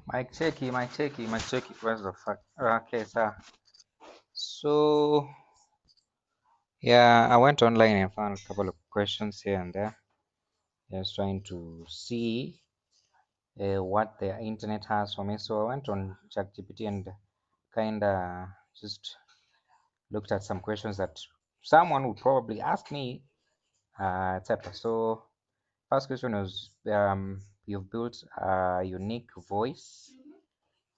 Mic checky. Where's the fuck? Okay, sir. So yeah, I went online and found a couple of questions here and there. Just trying to see what the internet has for me. So I went on ChatGPT and kinda just looked at some questions that someone would probably ask me, etc. So first question was, you've built a unique voice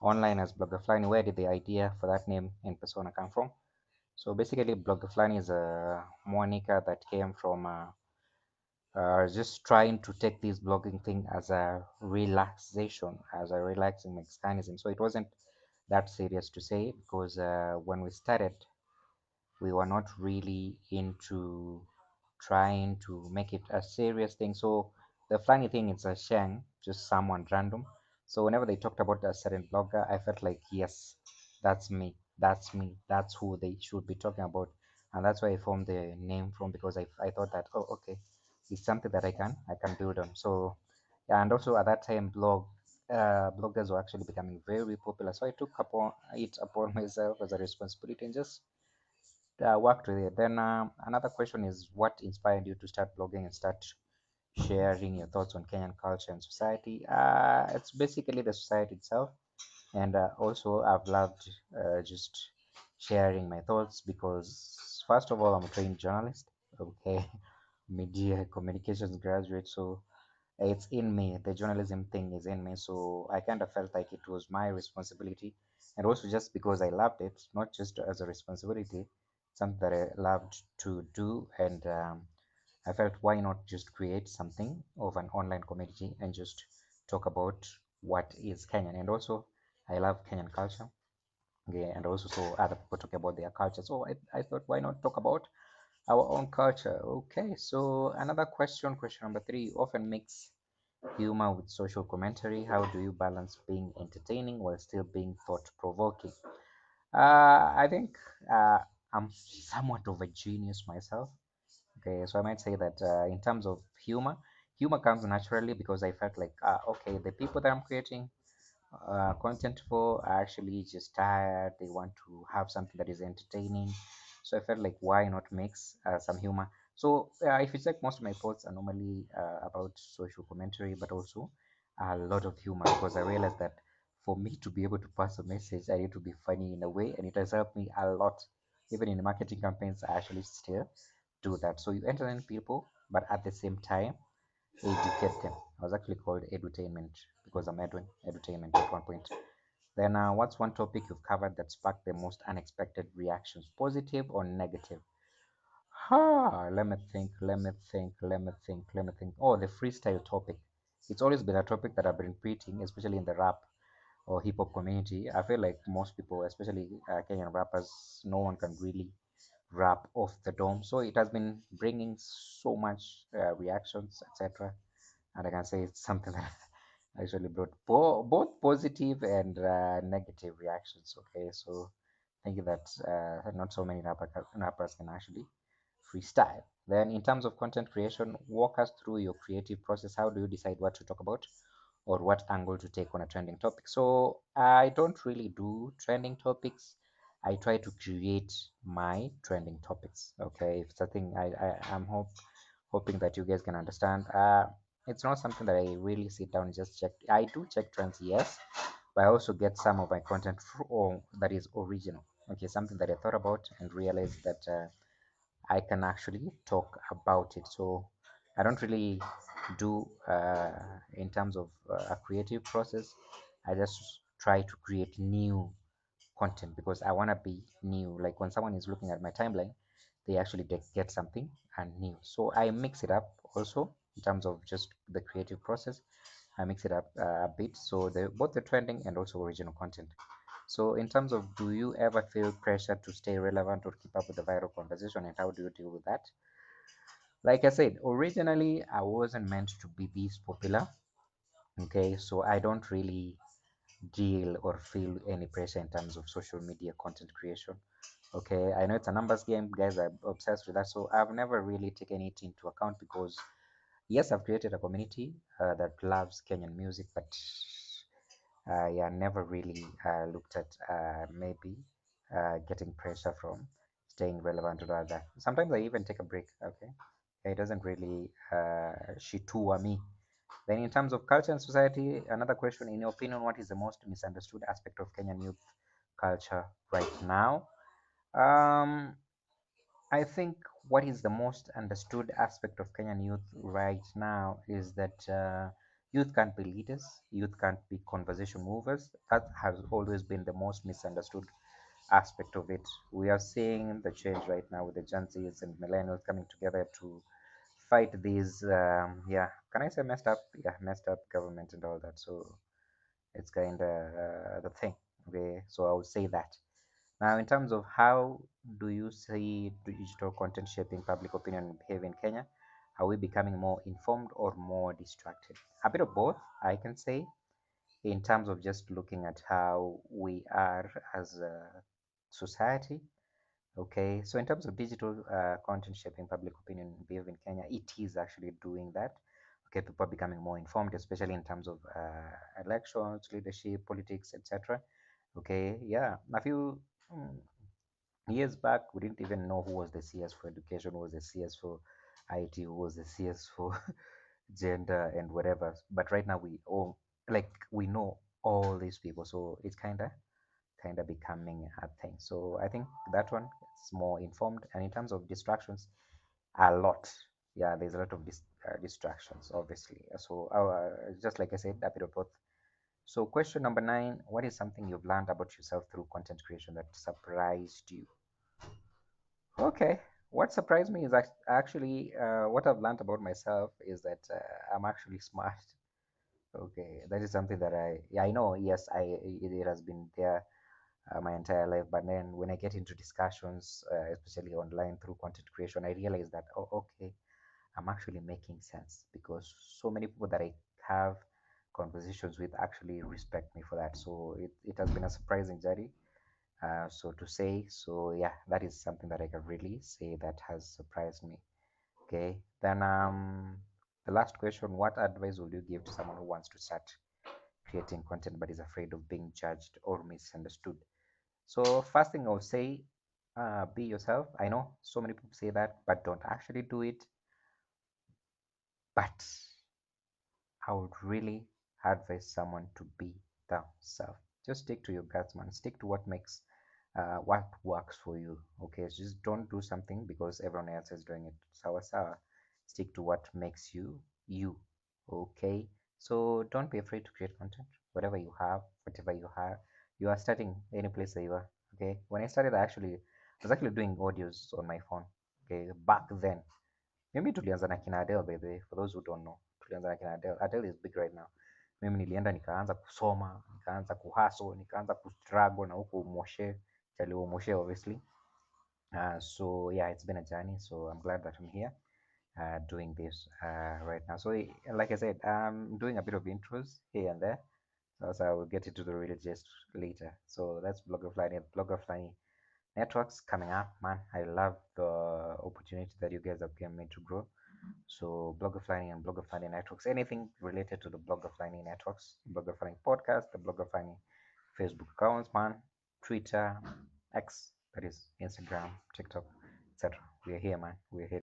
online as Bloga Flani. Where did the idea for that name and persona come from? So basically, Bloga Flani is a moniker that came from just trying to take this blogging thing as a relaxation, as a relaxing mechanism. So it wasn't that serious to say because when we started, we were not really into trying to make it a serious thing. So the funny thing is a shang, just someone random. So whenever they talked about a certain blogger, I felt like yes, that's me, that's me, that's who they should be talking about, and that's why I formed the name from because I thought that oh okay, it's something that I can build on. So yeah, and also at that time bloggers were actually becoming very popular. So I took upon it upon myself as a responsibility and just worked with it. Then another question is what inspired you to start blogging and start sharing your thoughts on Kenyan culture and society? It's basically the society itself, and also I've loved just sharing my thoughts because first of all I'm a trained journalist, okay, media communications graduate, so it's in me. The journalism thing is in me, so I kind of felt like it was my responsibility, and also just because I loved it, not just as a responsibility, something that I loved to do, and I felt why not just create something of an online community and just talk about what is Kenyan, and also I love Kenyan culture. Okay, and also so other people talk about their culture. So I thought why not talk about our own culture? Okay, so another question number three, often mix humor with social commentary. How do you balance being entertaining while still being thought provoking? I think I'm somewhat of a genius myself. Okay, so I might say that in terms of humor comes naturally because I felt like, okay, the people that I'm creating content for are actually just tired. They want to have something that is entertaining. So I felt like, why not mix some humor? So if you check, most of my posts are normally about social commentary, but also a lot of humor because I realized that for me to be able to pass a message, I need to be funny in a way, and it has helped me a lot. Even in marketing campaigns, I actually still do that. So you entertain people, but at the same time, educate them. I was actually called edutainment because I'm Edwin, edutainment at one point. Then, what's one topic you've covered that sparked the most unexpected reactions, positive or negative? Let me think. Oh, the freestyle topic. It's always been a topic that I've been preaching, especially in the rap or hip hop community. I feel like most people, especially Kenyan rappers, no one can really rap off the dome. So it has been bringing so much reactions, etc. And I can say it's something that actually brought both positive and negative reactions. Okay, so thank you that not so many rappers can actually freestyle. Then, in terms of content creation, walk us through your creative process. How do you decide what to talk about or what angle to take on a trending topic? So, I don't really do trending topics. I try to create my trending topics. Okay, if it's a thing, I'm hoping that you guys can understand. It's not something that I really sit down and just check. I do check trends, yes, but I also get some of my content that is original. Okay, something that I thought about and realized that I can actually talk about it. So I don't really do in terms of a creative process. I just try to create new content because I want to be new. Like when someone is looking at my timeline, they actually get something and new. So I mix it up also in terms of just the creative process. I mix it up a bit. So both the trending and also original content. So in terms of, do you ever feel pressure to stay relevant or keep up with the viral conversation, and how do you deal with that? Like I said, originally I wasn't meant to be this popular. Okay, so I don't really deal or feel any pressure in terms of social media content creation. Okay, I know it's a numbers game, guys are obsessed with that, so I've never really taken it into account because yes, I've created a community that loves Kenyan music, but yeah, never really looked at maybe getting pressure from staying relevant or that. Sometimes I even take a break. Okay, it doesn't really shitua me. Then, in terms of culture and society, another question: in your opinion, what is the most misunderstood aspect of Kenyan youth culture right now? Um, I think what is the most understood aspect of Kenyan youth right now is that youth can't be leaders, youth can't be conversation movers. That has always been the most misunderstood aspect of it. We are seeing the change right now with the Gen Zs and millennials coming together to fight these, yeah, can I say messed up? Yeah, messed up government and all that. So it's kind of the thing. Okay, so I would say that. Now, in terms of how do you see digital content shaping public opinion and behavior in Kenya? Are we becoming more informed or more distracted? A bit of both, I can say, in terms of just looking at how we are as a society. Okay, so in terms of digital content shaping public opinion and behavior in Kenya, it is actually doing that. Okay, people are becoming more informed, especially in terms of elections, leadership, politics, etc. Okay, yeah, a few years back, we didn't even know who was the CS for education, who was the CS for IT, who was the CS for gender and whatever. But right now, we know all these people, so it's kind of becoming a thing. So I think that one is more informed. And in terms of distractions, a lot. Yeah, there's a lot of distractions, obviously. So just like I said, a bit of both. So question number 9: what is something you've learned about yourself through content creation that surprised you? Okay. What surprised me is actually what I've learned about myself is that I'm actually smart. Okay, that is something that yeah, I know. Yes, it has been there my entire life, but then when I get into discussions, especially online through content creation, I realize that, oh, okay, I'm actually making sense because so many people that I have conversations with actually respect me for that. So it has been a surprising journey, so to say. So yeah, that is something that I can really say that has surprised me. Okay, then the last question: what advice would you give to someone who wants to start creating content but is afraid of being judged or misunderstood? So first thing I would say, be yourself. I know so many people say that, but don't actually do it. But I would really advise someone to be themselves. Just stick to your guts, man. Stick to what works for you. Okay, so just don't do something because everyone else is doing it. Sawa sawa. Stick to what makes you you. Okay, so don't be afraid to create content. Whatever you have, whatever you are starting any place that you are. Okay, when I started, I was actually doing audios on my phone. Okay, back then mimi tulianza na kina Adele by the way, for those who don't know. Tulianza na kina Adele. Adele is big right now. Mimi nilienda nikaanza kusoma, nikaanza kuhustle, nikaanza kustruggle na huko Moshe, Chaliwo Moshe obviously. So yeah, it's been a journey. So I'm glad that I'm here doing this right now. So like I said, I'm doing a bit of intros here and there. So I will get into the real gist later. So that's Blogger Flani. Blogger Flani networks coming up, man. I love the opportunity that you guys have given me to grow. So Blogger Flani and Blogger Flani networks, anything related to the Blogger Flani networks, Blogger Flani podcast, the Blogger Flani Facebook accounts, man, Twitter, X, that is Instagram, TikTok, etc. We are here, man. We are here.